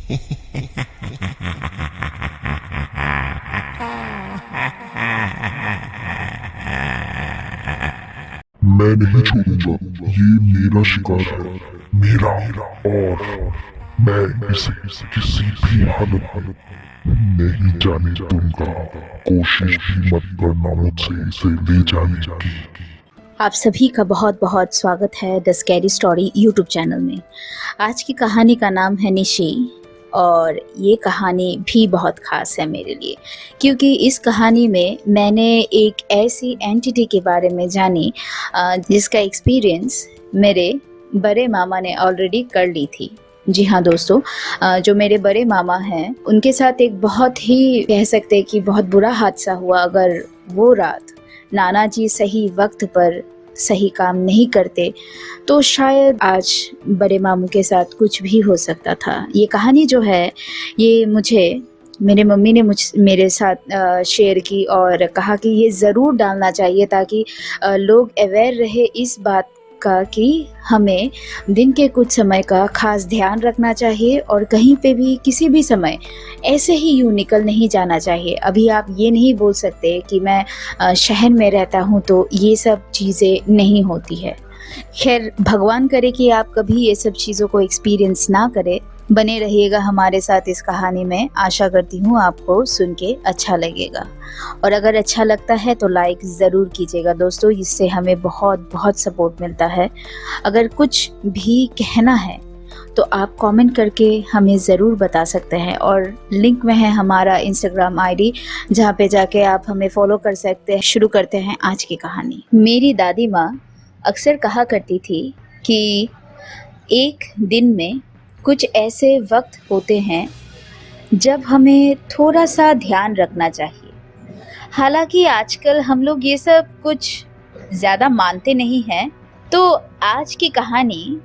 मैं नहीं छोड़ूंगा। ये मेरा शिकार है, मेरा, और मैं इसे किसी भी हालत नहीं जाने दूंगा। कोशिश भी मत करना मुझसे इसे ले जाने की। आप सभी का बहुत बहुत स्वागत है the scary story YouTube channel में। आज की कहानी का नाम है निशी, और ये कहानी भी बहुत ख़ास है मेरे लिए, क्योंकि इस कहानी में मैंने एक ऐसी एंटिटी के बारे में जानी जिसका एक्सपीरियंस मेरे बड़े मामा ने ऑलरेडी कर ली थी। जी हाँ दोस्तों, जो मेरे बड़े मामा हैं उनके साथ एक बहुत ही कह सकते हैं कि बहुत बुरा हादसा हुआ। अगर वो रात नाना जी सही वक्त पर सही काम नहीं करते तो शायद आज बड़े मामू के साथ कुछ भी हो सकता था। ये कहानी जो है ये मुझे मेरे मम्मी ने मेरे साथ शेयर की और कहा कि ये ज़रूर डालना चाहिए ताकि लोग अवेयर रहे इस बात का कि हमें दिन के कुछ समय का खास ध्यान रखना चाहिए और कहीं पे भी किसी भी समय ऐसे ही यूँ निकल नहीं जाना चाहिए। अभी आप ये नहीं बोल सकते कि मैं शहर में रहता हूँ तो ये सब चीज़ें नहीं होती है। खैर, भगवान करे कि आप कभी ये सब चीज़ों को एक्सपीरियंस ना करें। बने रहिएगा हमारे साथ इस कहानी में। आशा करती हूँ आपको सुन के अच्छा लगेगा, और अगर अच्छा लगता है तो लाइक ज़रूर कीजिएगा दोस्तों, इससे हमें बहुत बहुत सपोर्ट मिलता है। अगर कुछ भी कहना है तो आप कमेंट करके हमें ज़रूर बता सकते हैं, और लिंक में है हमारा इंस्टाग्राम आईडी जहाँ पे जाके आप हमें फॉलो कर सकते हैं। शुरू करते हैं आज की कहानी। मेरी दादी माँ अक्सर कहा करती थी कि एक दिन में कुछ ऐसे वक्त होते हैं जब हमें थोड़ा सा ध्यान रखना चाहिए। हालांकि आजकल हम लोग ये सब कुछ ज़्यादा मानते नहीं हैं। तो आज की कहानी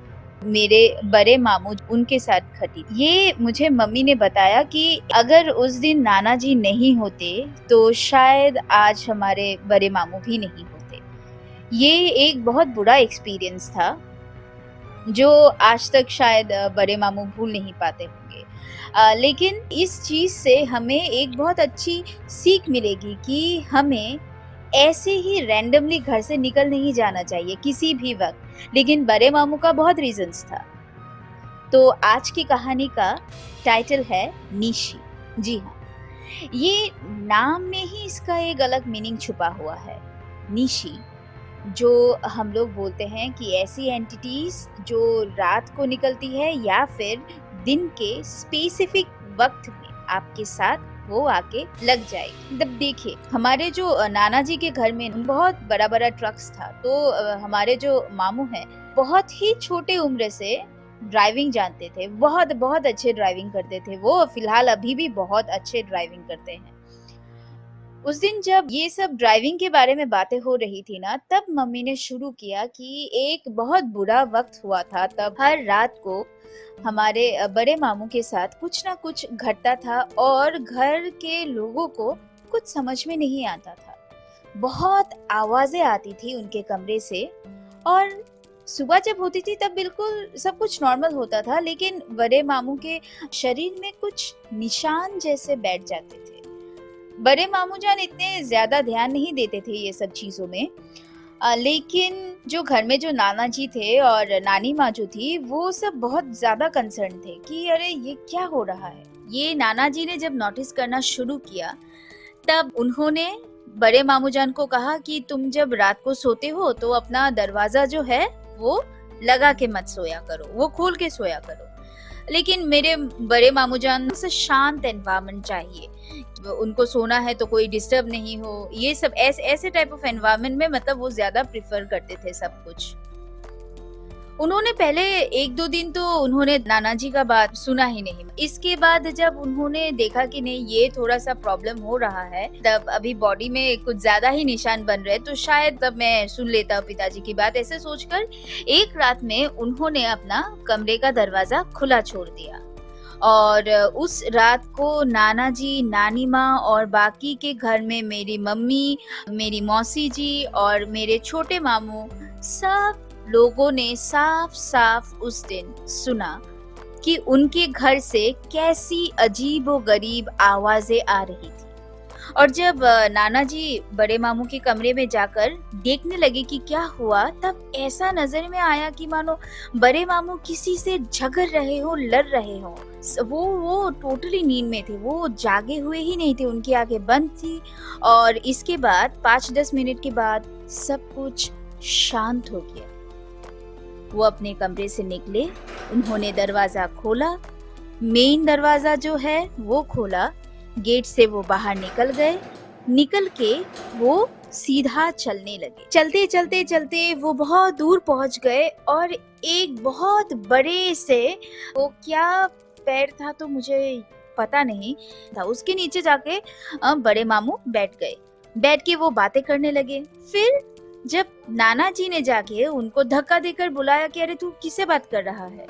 मेरे बड़े मामू उनके साथ घटी। ये मुझे मम्मी ने बताया कि अगर उस दिन नाना जी नहीं होते तो शायद आज हमारे बड़े मामू भी नहीं होते। ये एक बहुत बुरा एक्सपीरियंस था जो आज तक शायद बड़े मामू भूल नहीं पाते होंगे। लेकिन इस चीज़ से हमें एक बहुत अच्छी सीख मिलेगी कि हमें ऐसे ही रैंडमली घर से निकल नहीं जाना चाहिए किसी भी वक्त। लेकिन बड़े मामू का बहुत रीजंस था। तो आज की कहानी का टाइटल है निशी। जी हाँ, ये नाम में ही इसका एक अलग मीनिंग छुपा हुआ है। निशी, जो हम लोग बोलते हैं कि ऐसी एंटिटीज जो रात को निकलती है या फिर दिन के स्पेसिफिक वक्त में आपके साथ वो आके लग जाएगी। तब देखिए, हमारे जो नाना जी के घर में बहुत बड़ा बड़ा ट्रक्स था। तो हमारे जो मामू हैं बहुत ही छोटे उम्र से ड्राइविंग जानते थे। बहुत बहुत अच्छे ड्राइविंग करते थे। वो फिलहाल अभी भी बहुत अच्छे ड्राइविंग करते हैं। उस दिन जब ये सब ड्राइविंग के बारे में बातें हो रही थी ना, तब मम्मी ने शुरू किया कि एक बहुत बुरा वक्त हुआ था। तब हर रात को हमारे बड़े मामू के साथ कुछ ना कुछ घटता था और घर के लोगों को कुछ समझ में नहीं आता था। बहुत आवाजें आती थी उनके कमरे से, और सुबह जब होती थी तब बिल्कुल सब कुछ नॉर्मल होता था, लेकिन बड़े मामू के शरीर में कुछ निशान जैसे बैठ जाते थे। बड़े मामू जान इतने ज्यादा ध्यान नहीं देते थे ये सब चीजों में, लेकिन जो घर में जो नाना जी थे और नानी माँ जो थी वो सब बहुत ज्यादा कंसर्न थे कि अरे ये क्या हो रहा है। ये नाना जी ने जब नोटिस करना शुरू किया तब उन्होंने बड़े मामू जान को कहा कि तुम जब रात को सोते हो तो अपना दरवाजा जो है वो लगा के मत सोया करो, वो खोल के सोया करो। लेकिन मेरे बड़े मामू जान से शांत एनवायरनमेंट चाहिए, उनको सोना है तो कोई डिस्टर्ब नहीं हो। ये सब ऐसे टाइप ऑफ एनवायरनमेंट में मतलब वो ज्यादा प्रिफर करते थे सब कुछ। उन्होंने पहले 1-2 दिन तो उन्होंने नाना जी का बात सुना ही नहीं। इसके बाद जब उन्होंने देखा कि नहीं ये थोड़ा सा प्रॉब्लम हो रहा है, तब अभी बॉडी में कुछ ज्यादा ही निशान बन रहे, तो शायद तब मैं सुन लेता पिताजी की बात। ऐसे सोचकर एक रात में उन्होंने अपना कमरे का दरवाजा खुला छोड़ दिया, और उस रात को नाना जी, नानी माँ और बाकी के घर में मेरी मम्मी, मेरी मौसी जी और मेरे छोटे मामू सब लोगों ने साफ साफ उस दिन सुना कि उनके घर से कैसी अजीबो-गरीब आवाज़ें आ रही थी। और जब नाना जी बड़े मामू के कमरे में जाकर देखने लगे कि क्या हुआ, तब ऐसा नज़र में आया कि मानो बड़े मामू किसी से झगड़ रहे हो, लड़ रहे हो। वो टोटली नींद में थे, वो जागे हुए ही नहीं थे, उनकी आंखें बंद थी। और इसके बाद 5-10 मिनट के बाद सब कुछ शांत हो गया। वो अपने कमरे से निकले, उन्होंने दरवाजा खोला, मेन दरवाजा जो है वो खोला, गेट से वो बाहर निकल गए। निकल के वो सीधा चलने लगे। चलते चलते चलते वो बहुत दूर पहुंच गए और एक बहुत बड़े से, वो क्या पैर था तो मुझे पता नहीं था, उसके नीचे जाके बड़े मामू बैठ गए। बैठ के वो बातें करने लगे। फिर जब नाना जी ने जाके उनको धक्का देकर बुलाया कि अरे तू किससे बात कर रहा है,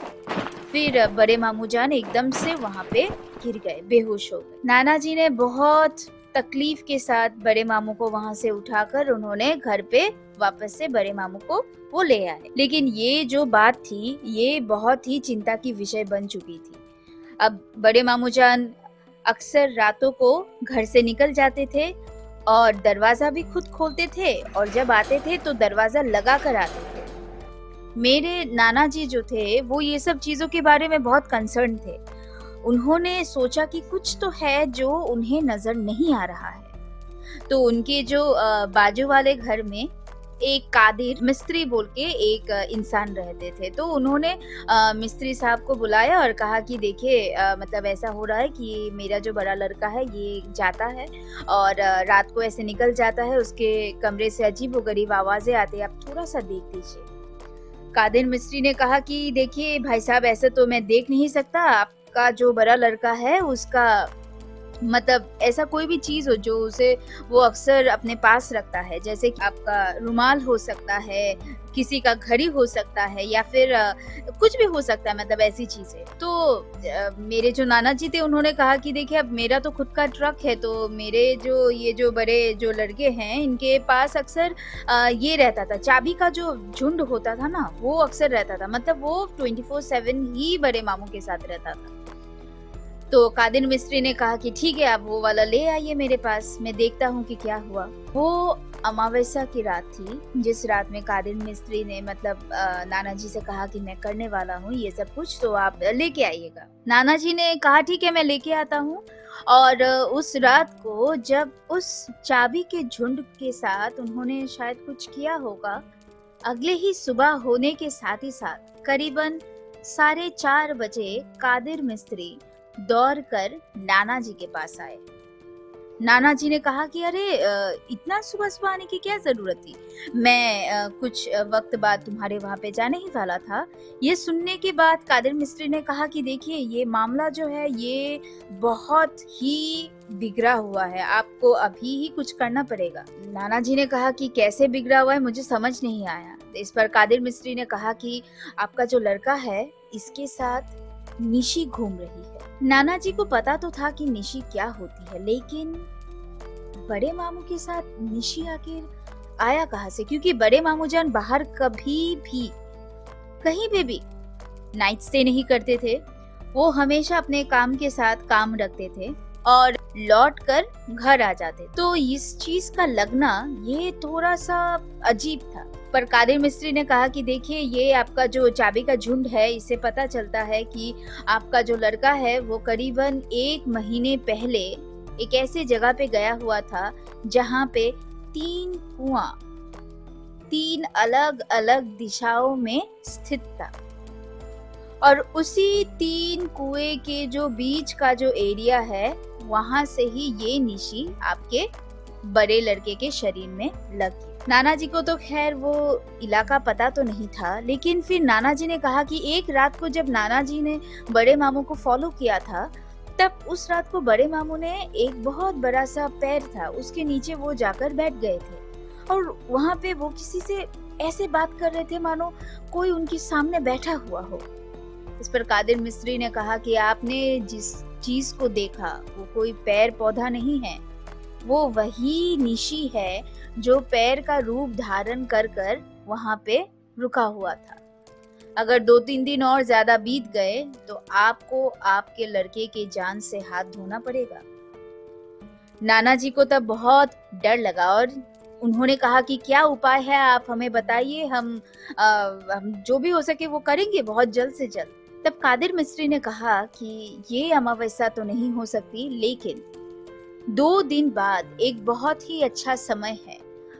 फिर बड़े मामू जान एकदम से वहाँ पे गिर गए, बेहोश हो गए। नाना जी ने बहुत तकलीफ के साथ बड़े मामू को वहाँ से उठाकर उन्होंने घर पे वापस से बड़े मामू को वो ले आए। लेकिन ये जो बात थी, ये बहुत ही चिंता की विषय बन चुकी थी। अब बड़े मामू जान अक्सर रातों को घर से निकल जाते थे और दरवाजा भी खुद खोलते थे, और जब आते थे तो दरवाजा लगा कर आते थे। मेरे नाना जी जो थे वो ये सब चीजों के बारे में बहुत कंसर्न थे। उन्होंने सोचा कि कुछ तो है जो उन्हें नजर नहीं आ रहा है। तो उनके जो बाजू वाले घर में एक कादिर मिस्त्री बोल के एक इंसान रहते थे। तो उन्होंने मिस्त्री साहब को बुलाया और कहा कि देखिए मतलब ऐसा हो रहा है कि मेरा जो बड़ा लड़का है ये जाता है और रात को ऐसे निकल जाता है, उसके कमरे से अजीबोगरीब आवाजें आती है, आप थोड़ा सा देख लीजिए। कादिर मिस्त्री ने कहा कि देखिए भाई साहब, ऐसे तो मैं देख नहीं सकता, आपका जो बड़ा लड़का है उसका मतलब ऐसा कोई भी चीज हो जो उसे वो अक्सर अपने पास रखता है, जैसे कि आपका रुमाल हो सकता है, किसी का घड़ी हो सकता है, या फिर कुछ भी हो सकता है, मतलब ऐसी चीजें। तो मेरे जो नाना जी थे उन्होंने कहा कि देखिए अब मेरा तो खुद का ट्रक है, तो मेरे जो ये जो बड़े जो लड़के हैं इनके पास अक्सर ये रहता था, चाबी का जो झुंड होता था ना वो अक्सर रहता था, मतलब वो 24/7 ही बड़े मामू के साथ रहता था। तो कादिर मिस्त्री ने कहा कि ठीक है, आप वो वाला ले आइए मेरे पास, मैं देखता हूँ कि क्या हुआ। वो अमावस्या की रात थी जिस रात में कादिर मिस्त्री ने मतलब नाना जी से कहा कि मैं करने वाला हूँ ये सब कुछ, तो आप लेके आइएगा। नाना जी ने कहा ठीक है, मैं लेके आता हूँ। और उस रात को जब उस चाबी के झुंड के साथ उन्होंने शायद कुछ किया होगा, अगले ही सुबह होने के साथ ही साथ करीबन 4:30 बजे कादिर मिस्त्री दौड़ कर नाना जी के पास आए। नाना जी ने कहा कि अरे इतना सुबह सुबह आने की क्या जरूरत थी, मैं कुछ वक्त बाद तुम्हारे वहाँ पे जाने ही वाला था। ये सुनने के बाद कादिर मिस्त्री ने कहा कि देखिए ये मामला जो है ये बहुत ही बिगड़ा हुआ है, आपको अभी ही कुछ करना पड़ेगा। नाना जी ने कहा कि कैसे बिगड़ा हुआ है मुझे समझ नहीं आया। इस पर कादिर मिस्त्री ने कहा कि आपका जो लड़का है इसके साथ निशी घूम रही है। नाना जी को पता तो था कि निशी क्या होती है, लेकिन बड़े मामू के साथ निशी आखिर आया कहाँ से, क्योंकि बड़े मामू जान बाहर कभी भी कहीं पे भी नाइट स्टे नहीं करते थे। वो हमेशा अपने काम के साथ काम रखते थे और लौट कर घर आ जाते। तो इस चीज का लगना ये थोड़ा सा अजीब था। पर कादिर मिस्त्री ने कहा कि देखिए ये आपका जो चाबी का झुंड है, इससे पता चलता है कि आपका जो लड़का है वो करीबन 1 महीने पहले एक ऐसे जगह पे गया हुआ था जहाँ पे 3 कुआं 3 अलग अलग दिशाओं में स्थित था, और उसी 3 कुएं के जो बीच का जो एरिया है वहां से ही ये निशी आपके बड़े लड़के के शरीर में लगी। नाना जी को तो खैर वो इलाका पता तो नहीं था, लेकिन फिर नाना जी ने कहा कि एक रात को जब नाना जी ने बड़े मामू को फॉलो किया था, तब उस रात को बड़े मामू ने एक बहुत बड़ा सा पेड़ था उसके नीचे वो जाकर बैठ गए थे और वहां पे वो किसी से ऐसे बात कर रहे थे मानो कोई उनके सामने बैठा हुआ हो। इस पर कादिर मिस्त्री ने कहा कि आपने जिस चीज को देखा वो कोई पेड़ पौधा नहीं है, वो वही निशी है जो पैर का रूप धारण कर कर वहां पे रुका हुआ था। अगर 2-3 दिन और ज्यादा बीत गए तो आपको आपके लड़के के जान से हाथ धोना पड़ेगा। नाना जी को तब बहुत डर लगा और उन्होंने कहा कि क्या उपाय है, आप हमें बताइए, हम जो भी हो सके वो करेंगे बहुत जल्द से जल्द। तब कादिर मिस्त्री ने कहा कि ये अमावस्या तो नहीं हो सकती, लेकिन 2 दिन बाद एक बहुत ही अच्छा समय है।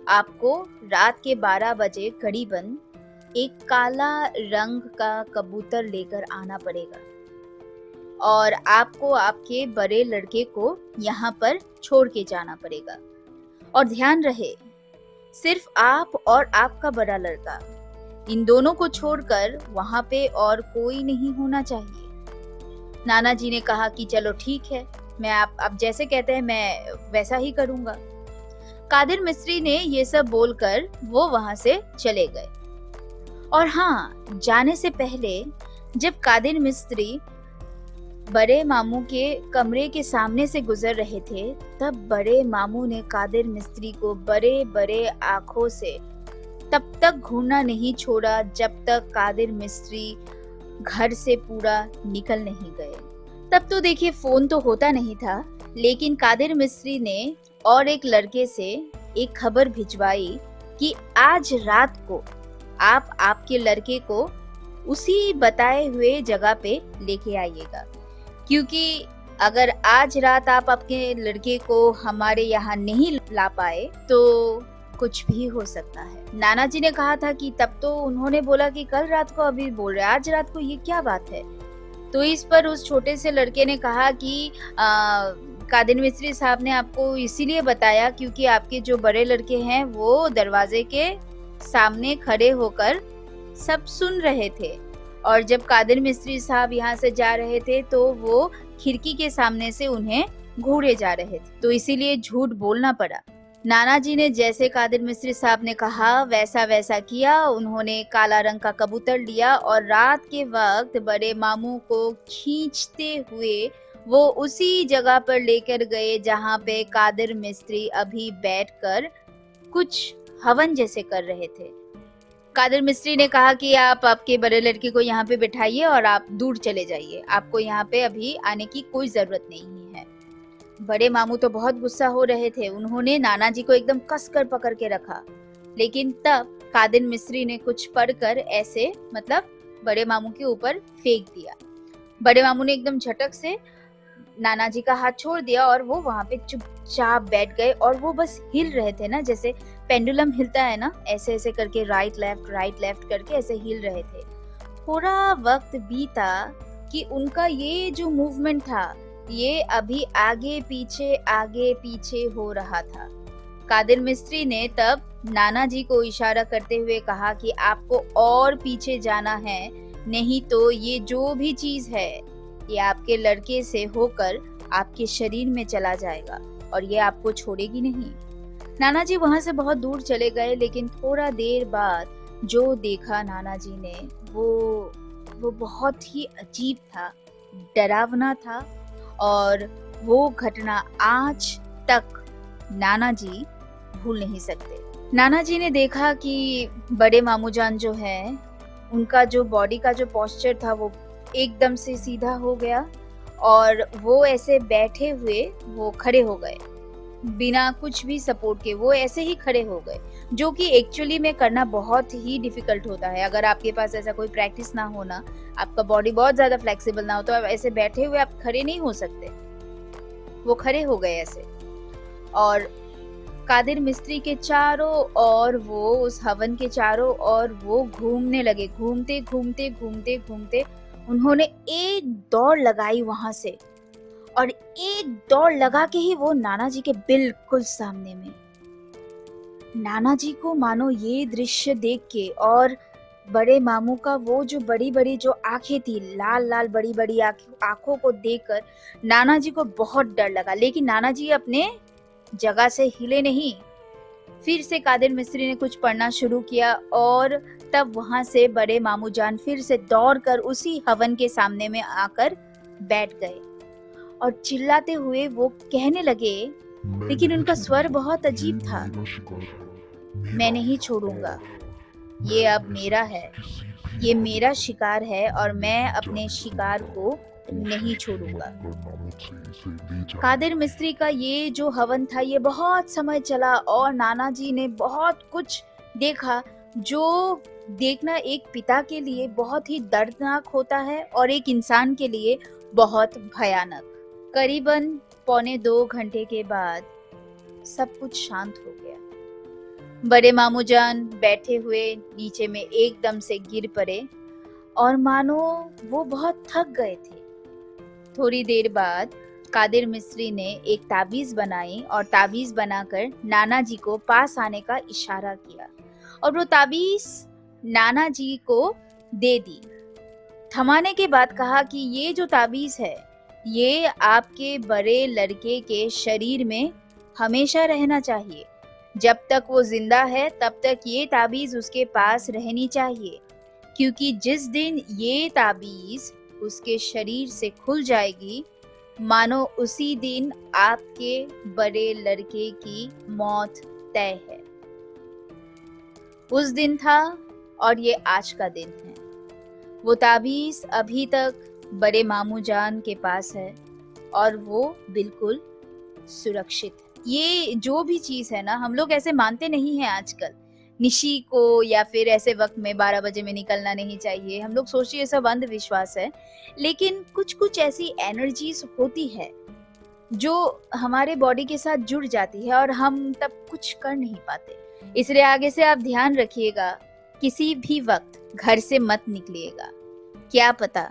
आपको रात के 12 बजे करीबन एक काला रंग का कबूतर लेकर आना पड़ेगा और आपको आपके बड़े लड़के को यहाँ पर छोड़ के जाना पड़ेगा। और ध्यान रहे, सिर्फ आप और आपका बड़ा लड़का, इन दोनों को छोड़कर वहां पे और कोई नहीं होना चाहिए। नाना जी ने कहा कि चलो ठीक है, मैं आप जैसे कहते हैं मैं वैसा ही करूंगा। कादिर मिस्त्री ने ये सब बोलकर वो वहां से चले गए। और हाँ, जाने से पहले जब कादिर मिस्त्री बड़े मामू के कमरे के सामने से गुजर रहे थे, तब बड़े मामू ने कादिर मिस्त्री को बड़े बड़े आंखों से तब तक घूरना नहीं छोड़ा जब तक कादिर मिस्त्री घर से पूरा निकल नहीं गए। तब तो देखिए फोन तो होता नहीं था, लेकिन कादिर मिस्त्री ने और एक लड़के से एक खबर भिजवाई कि आज रात को आप आपके लड़के को उसी बताए हुए जगह पे लेके आइएगा, क्योंकि अगर आज रात आप आपके लड़के को हमारे यहाँ नहीं ला पाए तो कुछ भी हो सकता है। नाना जी ने कहा था कि तब तो उन्होंने बोला कि कल रात को, अभी बोल रहे आज रात को, ये क्या बात है। तो इस पर उस छोटे से लड़के ने कहा कि कादिर मिस्त्री साहब ने आपको इसीलिए बताया क्योंकि आपके जो बड़े लड़के हैं वो दरवाजे के सामने खड़े होकर सब सुन रहे थे, और जब कादिर मिस्त्री साहब यहाँ से जा रहे थे तो वो खिड़की के सामने से उन्हें घूरे जा रहे थे, तो इसीलिए झूठ बोलना पड़ा। नाना जी ने जैसे कादिर मिस्त्री साहब ने कहा वैसा वैसा किया। उन्होंने काला रंग का कबूतर लिया और रात के वक्त बड़े मामू को खींचते हुए वो उसी जगह पर लेकर गए जहाँ पे कादिर मिस्त्री अभी बैठकर कुछ हवन जैसे कर रहे थे। कादिर मिस्त्री ने कहा कि आप आपके बड़े लड़के को यहाँ पे बिठाइए और आप दूर चले जाइए, आपको यहाँ पे अभी आने की कोई जरूरत नहीं है। बड़े मामू तो बहुत गुस्सा हो रहे थे, उन्होंने नाना जी को एकदम कसकर पकड़ के रखा, लेकिन तब कादिर मिस्त्री ने कुछ पढ़कर ऐसे मतलब बड़े मामू के ऊपर फेंक दिया। बड़े मामू ने एकदम झटक से नाना जी का हाथ छोड़ दिया और वो वहां पे चुपचाप बैठ गए और वो बस हिल रहे थे ना, जैसे पेंडुलम हिलता है ना, ऐसे ऐसे करके राइट लेफ्ट करके ऐसे हिल रहे थे। थोड़ा वक्त बीता कि उनका ये जो मूवमेंट था ये अभी आगे पीछे हो रहा था। कादिर मिस्त्री ने तब नाना जी को इशारा करते हुए कहा कि आपको और पीछे जाना है, नहीं तो ये जो भी चीज है ये आपके लड़के से होकर आपके शरीर में चला जाएगा और ये आपको छोड़ेगी नहीं। नाना जी वहां से बहुत दूर चले गए, लेकिन थोड़ा देर बाद जो देखा नाना जी ने वो बहुत ही अजीब था, डरावना था, और वो घटना आज तक नाना जी भूल नहीं सकते। नाना जी ने देखा कि बड़े मामू जान जो है उनका जो बॉडी का जो पोस्चर था वो एकदम से सीधा हो गया और वो ऐसे बैठे हुए वो खड़े हो गए, बिना कुछ भी सपोर्ट के वो ऐसे ही खड़े हो गए, जो कि एक्चुअली में करना बहुत ही डिफिकल्ट होता है। अगर आपके पास ऐसा कोई प्रैक्टिस ना हो ना, आपका बॉडी बहुत ज्यादा फ्लेक्सिबल ना हो, तो आप ऐसे बैठे हुए आप खड़े नहीं हो सकते। वो खड़े हो गए ऐसे, और कादिर मिस्त्री के चारों ओर वो उस हवन के चारों ओर वो घूमने लगे। घूमते घूमते घूमते घूमते उन्होंने एक दौड़ लगाई वहां से, और एक दौड़ लगा के ही वो नाना जी के बिल्कुल सामने में। नाना जी को मानो ये दृश्य देख के और बड़े मामू का वो जो बड़ी बड़ी जो आंखें थी, लाल लाल बड़ी बड़ी आंखों को देखकर नाना जी को बहुत डर लगा, लेकिन नाना जी अपने जगह से हिले नहीं। फिर से कादिर मिस्त्री ने कुछ पढ़ना शुरू किया और तब वहां से बड़े मामू जान फिर से दौड़कर उसी हवन के सामने में आकर बैठ गए और चिल्लाते हुए वो कहने लगे, लेकिन उनका स्वर बहुत अजीब था, मैं नहीं छोड़ूंगा, ये अब मेरा है, ये मेरा शिकार है और मैं अपने शिकार को नहीं छोड़ूंगा। कादिर मिस्त्री का ये जो हवन था ये बहुत समय चला और नाना जी ने बहुत कुछ देखा जो देखना एक पिता के लिए बहुत ही दर्दनाक होता है और एक इंसान के लिए बहुत भयानक। करीबन 1.25 घंटे के बाद सब कुछ शांत हो गया। बड़े मामू जान बैठे हुए नीचे में एकदम से गिर पड़े और मानो वो बहुत थक गए थे। थोड़ी देर बाद कादिर मिस्त्री ने एक ताबीज बनाई और ताबीज बनाकर नाना जी को पास आने का इशारा किया और वो ताबीज नाना जी को दे दी। थमाने के बाद कहा कि ये जो ताबीज है ये आपके बड़े लड़के के शरीर में हमेशा रहना चाहिए। जब तक वो जिंदा है तब तक ये ताबीज उसके पास रहनी चाहिए, क्योंकि जिस दिन ये ताबीज उसके शरीर से खुल जाएगी मानो उसी दिन आपके बड़े लड़के की मौत तय है। उस दिन था और ये आज का दिन है। वो ताबीज अभी तक बड़े मामू जान के पास है और वो बिल्कुल सुरक्षित है। ये जो भी चीज है ना, हम लोग ऐसे मानते नहीं हैं आजकल निशी को, या फिर ऐसे वक्त में 12 बजे में निकलना नहीं चाहिए। हम लोग सोचते ये सब अंधविश्वास है, लेकिन कुछ कुछ ऐसी एनर्जीज होती है जो हमारे बॉडी के साथ जुड़ जाती है और हम तब कुछ कर नहीं पाते। इसलिए आगे से आप ध्यान रखिएगा, किसी भी वक्त घर से मत निकलिएगा। क्या पता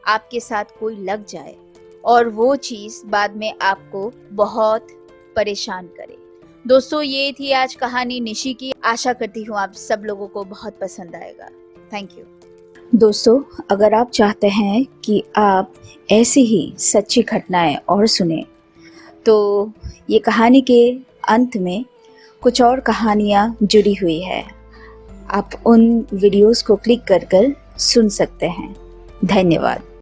आपके साथ कोई लग जाए और वो चीज बाद में आपको बहुत परेशान करे। दोस्तों, ये थी आज कहानी निशी की। आशा करती हूँ आप सब लोगों को बहुत पसंद आएगा। Thank you. दोस्तों, अगर आप चाहते हैं कि आप ऐसी ही सच्ची घटनाएं और सुने तो ये कहानी के अंत में कुछ और कहानियां जुड़ी हुई है। आप उन वीडियोस को क्लिक कर सुन सकते हैं। धन्यवाद।